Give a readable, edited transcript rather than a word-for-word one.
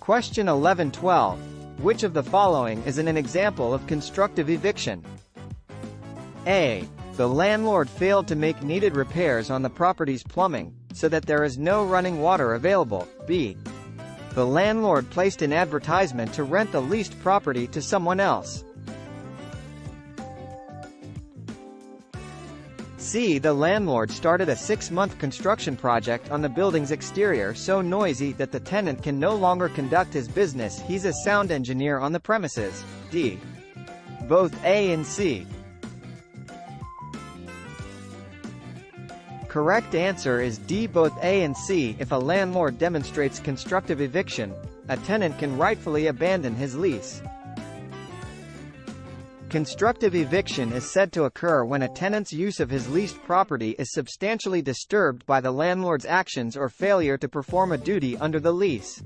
Question 11-12. Which of the following is an example of constructive eviction? A. The landlord failed to make needed repairs on the property's plumbing, so that there is no running water available. B. The landlord placed an advertisement to rent the leased property to someone else. C. The landlord started a 6-month construction project on the building's exterior so noisy that the tenant can no longer conduct his business. He's a sound engineer on the premises. D. Both A and C. Correct answer is D. Both A and C. If a landlord demonstrates constructive eviction, a tenant can rightfully abandon his lease. Constructive eviction is said to occur when a tenant's use of his leased property is substantially disturbed by the landlord's actions or failure to perform a duty under the lease.